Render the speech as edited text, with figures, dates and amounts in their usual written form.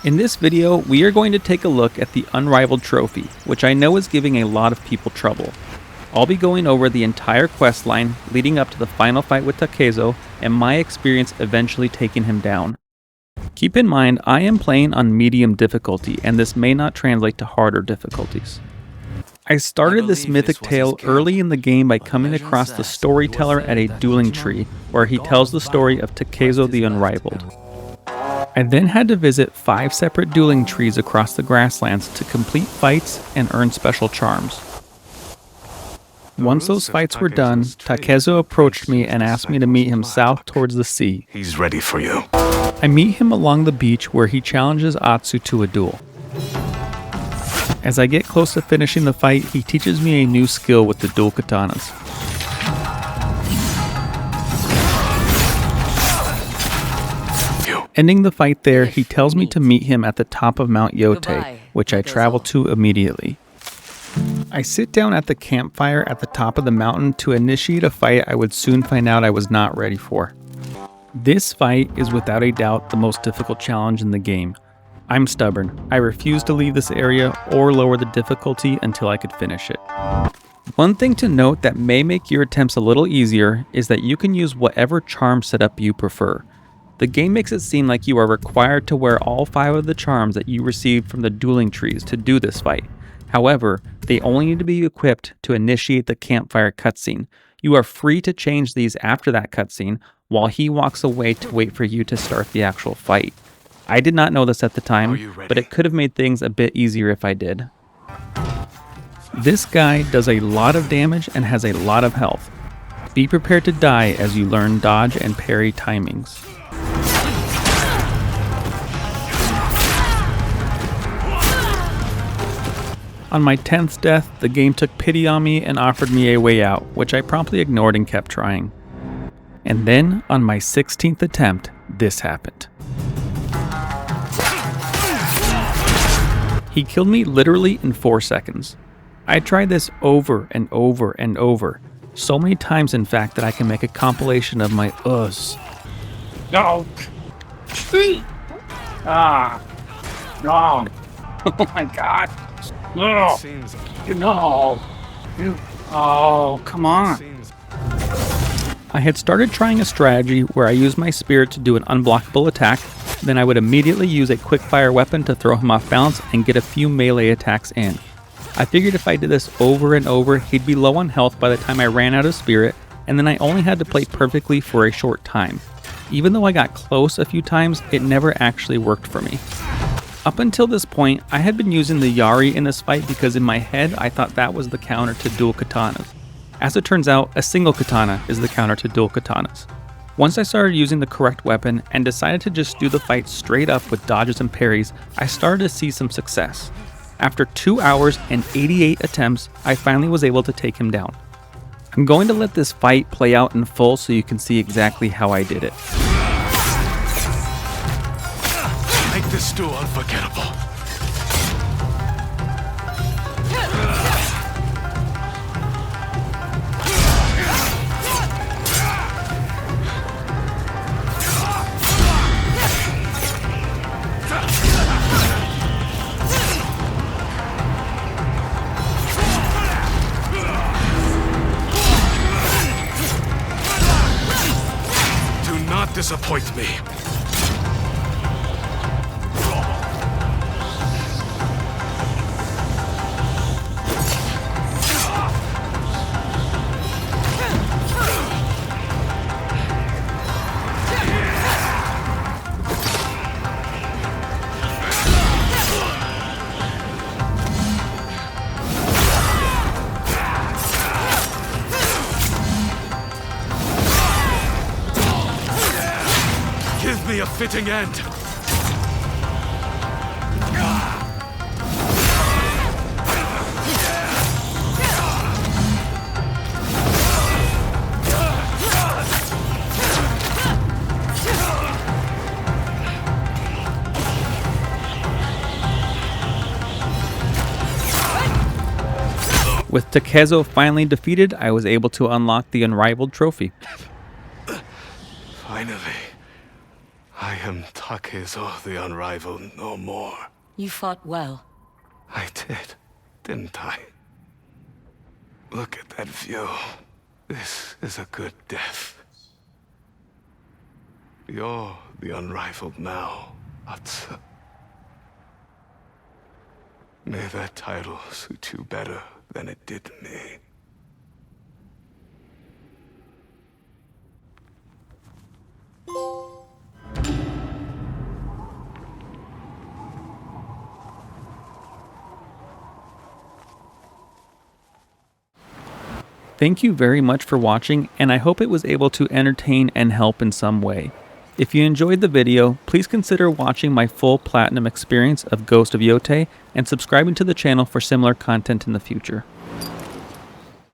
In this video, we are going to take a look at the Unrivaled trophy, which I know is giving a lot of people trouble. I'll be going over the entire quest line leading up to the final fight with Takezo and my experience eventually taking him down. Keep in mind, I am playing on medium difficulty and this may not translate to harder difficulties. I started this mythic tale early in the game by coming across the storyteller at a dueling tree, where he tells the story of Takezo the Unrivaled. I then had to visit 5 separate dueling trees across the grasslands to complete fights and earn special charms. Once those fights were done, Takezo approached me and asked me to meet him south towards the sea. He's ready for you. I meet him along the beach where he challenges Atsu to a duel. As I get close to finishing the fight, he teaches me a new skill with the dual katanas. Ending the fight there, he tells me to meet him at the top of Mount Yotei, which I travel to immediately. I sit down at the campfire at the top of the mountain to initiate a fight I would soon find out I was not ready for. This fight is without a doubt the most difficult challenge in the game. I'm stubborn. I refuse to leave this area or lower the difficulty until I could finish it. One thing to note that may make your attempts a little easier is that you can use whatever charm setup you prefer. The game makes it seem like you are required to wear all 5 of the charms that you received from the dueling trees to do this fight. However, they only need to be equipped to initiate the campfire cutscene. You are free to change these after that cutscene while he walks away to wait for you to start the actual fight. I did not know this at the time, but it could have made things a bit easier if I did. This guy does a lot of damage and has a lot of health. Be prepared to die as you learn dodge and parry timings. On my 10th death, the game took pity on me and offered me a way out, which I promptly ignored and kept trying. And then, on my 16th attempt, this happened. He killed me literally in 4 seconds. I tried this over and over and over, so many times in fact that I can make a compilation of my uhs. No! Ah! No! Oh my god! No! No! Oh, come on! I had started trying a strategy where I used my spirit to do an unblockable attack, then I would immediately use a quick fire weapon to throw him off balance and get a few melee attacks in. I figured if I did this over and over, he'd be low on health by the time I ran out of spirit, and then I only had to play perfectly for a short time. Even though I got close a few times, it never actually worked for me. Up until this point, I had been using the Yari in this fight because in my head, I thought that was the counter to dual katanas. As it turns out, a single katana is the counter to dual katanas. Once I started using the correct weapon and decided to just do the fight straight up with dodges and parries, I started to see some success. After 2 hours and 88 attempts, I finally was able to take him down. I'm going to let this fight play out in full so you can see exactly how I did it. Make this duel unforgettable. Do not disappoint me. Give me a fitting end. With Takezo finally defeated, I was able to unlock the Unrivaled trophy. Finally, I am Takezo the Unrivaled no more. You fought well. I did, didn't I? Look at that view. This is a good death. You're the Unrivaled now, Atsu. May that title suit you better than it did me. Thank you very much for watching, and I hope it was able to entertain and help in some way. If you enjoyed the video, please consider watching my full platinum experience of Ghost of Yotei and subscribing to the channel for similar content in the future.